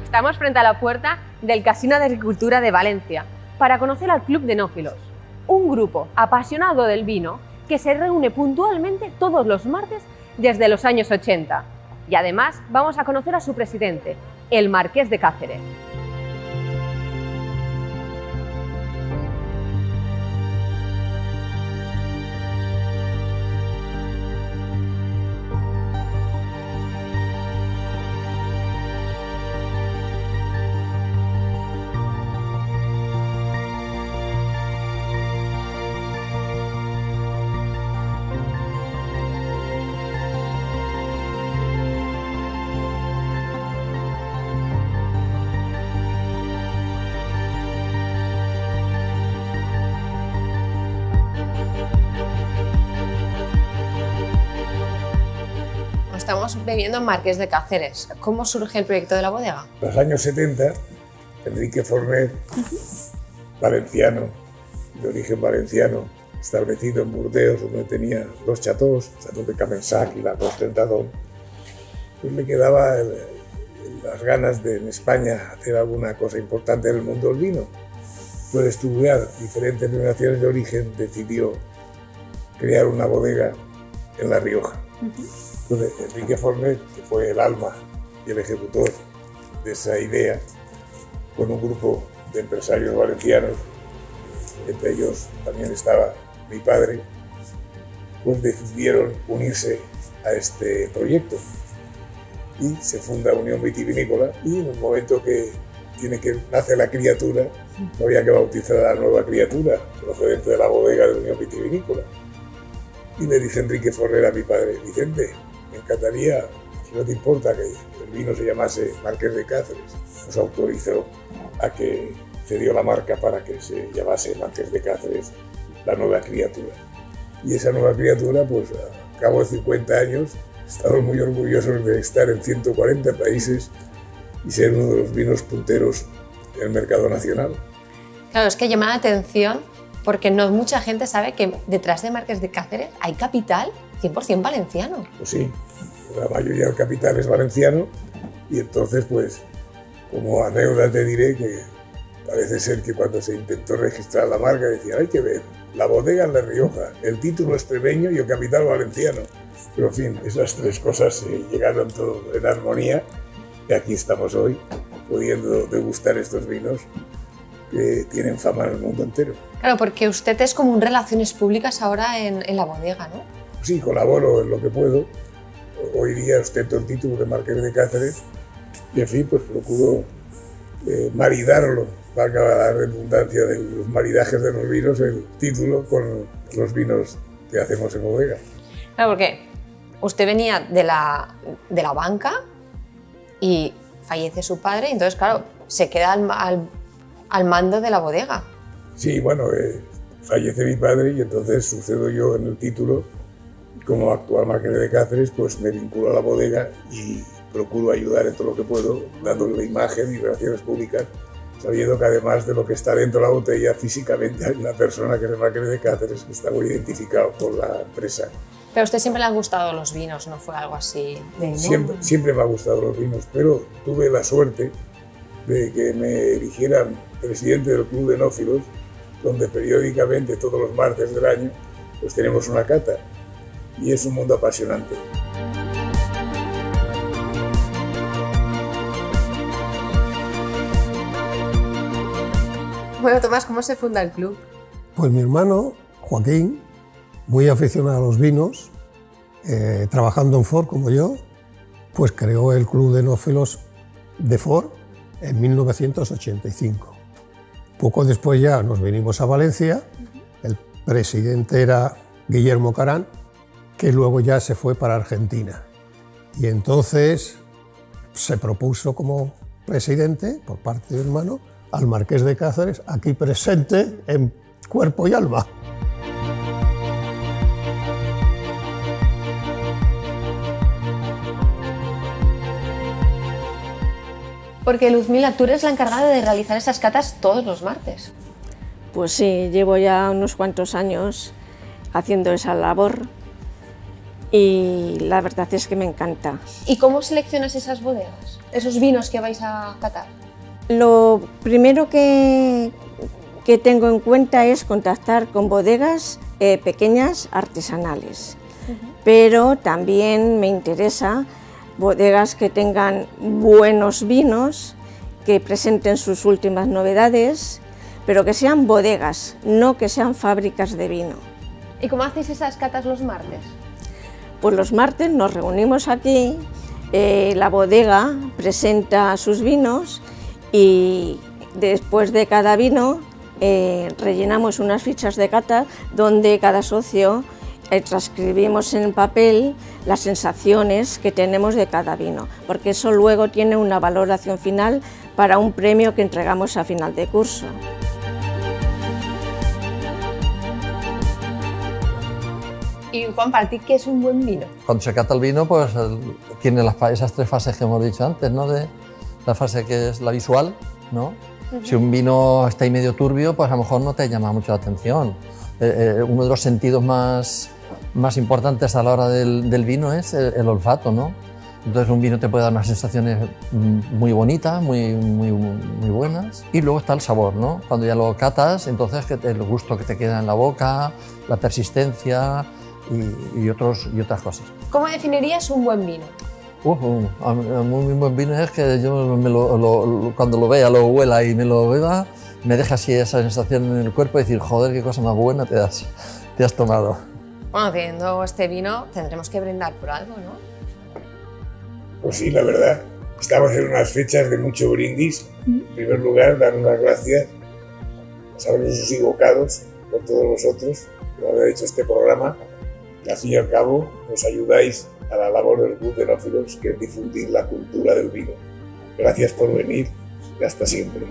Estamos frente a la puerta del Casino de Agricultura de Valencia para conocer al Club de Enófilos, un grupo apasionado del vino que se reúne puntualmente todos los martes desde los años 80. Y además vamos a conocer a su presidente, el Marqués de Cáceres. Estamos bebiendo en Marqués de Cáceres. ¿Cómo surge el proyecto de la bodega? En los años 70, Enrique Forner, valenciano, de origen valenciano, establecido en Burdeos, donde tenía dos chateaux, el Chateau de Camensac y la Tentadón, pues le quedaba las ganas de en España hacer alguna cosa importante en el mundo del vino. Pues de estudiar diferentes denominaciones de origen, decidió crear una bodega en La Rioja. Entonces, Enrique Forner, que fue el alma y el ejecutor de esa idea, con un grupo de empresarios valencianos, entre ellos también estaba mi padre, pues decidieron unirse a este proyecto y se funda Unión Vitivinícola, y en el momento que nace la criatura, no había que bautizar a la nueva criatura procedente de la bodega de Unión Vitivinícola. Y le dice Enrique Forner a mi padre: Vicente, me encantaría, si no te importa, que el vino se llamase Marqués de Cáceres. Nos autorizó a que se dio la marca para que se llamase Marqués de Cáceres, la nueva criatura. Y esa nueva criatura, pues a cabo de 50 años, estamos muy orgullosos de estar en 140 países y ser uno de los vinos punteros en el mercado nacional. Claro, es que llama la atención porque no mucha gente sabe que detrás de Marqués de Cáceres hay capital 100% valenciano. Pues sí, la mayoría del capital es valenciano, y entonces, pues, como anécdota te diré que parece ser que cuando se intentó registrar la marca decían: hay que ver, la bodega en La Rioja, el título extremeño y el capital valenciano. Pero en fin, esas tres cosas llegaron todo en armonía, y aquí estamos hoy pudiendo degustar estos vinos que tienen fama en el mundo entero. Claro, porque usted es como un relaciones públicas ahora en la bodega, ¿no? Sí, colaboro en lo que puedo. Hoy día ostento el título de Marqués de Cáceres y, en fin, pues procuro maridarlo, valga la redundancia de los maridajes de los vinos, el título con los vinos que hacemos en bodega. Claro, porque usted venía de la banca y fallece su padre, y entonces, claro, se queda al mando de la bodega. Sí, bueno, fallece mi padre y entonces sucedo yo en el título. Como actual Marqués de Cáceres, pues me vinculo a la bodega y procuro ayudar en todo lo que puedo, dándole la imagen y relaciones públicas, sabiendo que además de lo que está dentro de la botella, físicamente hay una persona que es el Marqués de Cáceres, que está muy identificado con la empresa. Pero a usted siempre le han gustado los vinos, ¿no fue algo así de Siempre me han gustado los vinos, pero tuve la suerte de que me eligieran presidente del Club de Enófilos, donde periódicamente, todos los martes del año, pues tenemos una cata. Y es un mundo apasionante. Bueno, Tomás, ¿cómo se funda el club? Pues mi hermano, Joaquín, muy aficionado a los vinos, trabajando en Ford como yo, pues creó el Club de Enófilos de Ford en 1985. Poco después ya nos vinimos a Valencia, el presidente era Guillermo Carán, que luego ya se fue para Argentina. Y entonces se propuso como presidente, por parte de mi hermano, al Marqués de Cáceres, aquí presente en cuerpo y alma. Porque Luzmila, tú eres la encargada de realizar esas catas todos los martes. Pues sí, llevo ya unos cuantos años haciendo esa labor y la verdad es que me encanta. ¿Y cómo seleccionas esas bodegas, esos vinos que vais a catar? Lo primero que tengo en cuenta es contactar con bodegas pequeñas artesanales, pero también me interesa bodegas que tengan buenos vinos, que presenten sus últimas novedades, pero que sean bodegas, no que sean fábricas de vino. ¿Y cómo hacéis esas catas los martes? Pues los martes nos reunimos aquí, la bodega presenta sus vinos y después de cada vino rellenamos unas fichas de cata donde cada socio transcribimos en papel las sensaciones que tenemos de cada vino, porque eso luego tiene una valoración final para un premio que entregamos a final de curso. Y Juan, ¿para ti qué es un buen vino? Cuando se cata el vino, pues tiene esas tres fases que hemos dicho antes, ¿no? De la fase que es la visual, ¿no? Si un vino está ahí medio turbio, pues a lo mejor no te llama mucho la atención. Uno de los sentidos más importantes a la hora del vino es el olfato, ¿no? Entonces un vino te puede dar unas sensaciones muy bonitas, muy buenas. Y luego está el sabor, ¿no? Cuando ya lo catas, entonces el gusto que te queda en la boca, la persistencia y otras cosas. ¿Cómo definirías un buen vino? Un buen vino es que yo cuando lo vea, lo huela y me lo beba, me deja así esa sensación en el cuerpo y decir, joder, qué cosa más buena te has tomado. Bueno, teniendo este vino tendremos que brindar por algo, ¿no? Pues sí, la verdad, estamos en unas fechas de mucho brindis. En primer lugar, dar unas gracias a sabrosos y bocados por todos vosotros por haber hecho este programa. Y al fin y al cabo, nos ayudáis a la labor del Club de Enófilos, que es difundir la cultura del vino. Gracias por venir y hasta siempre.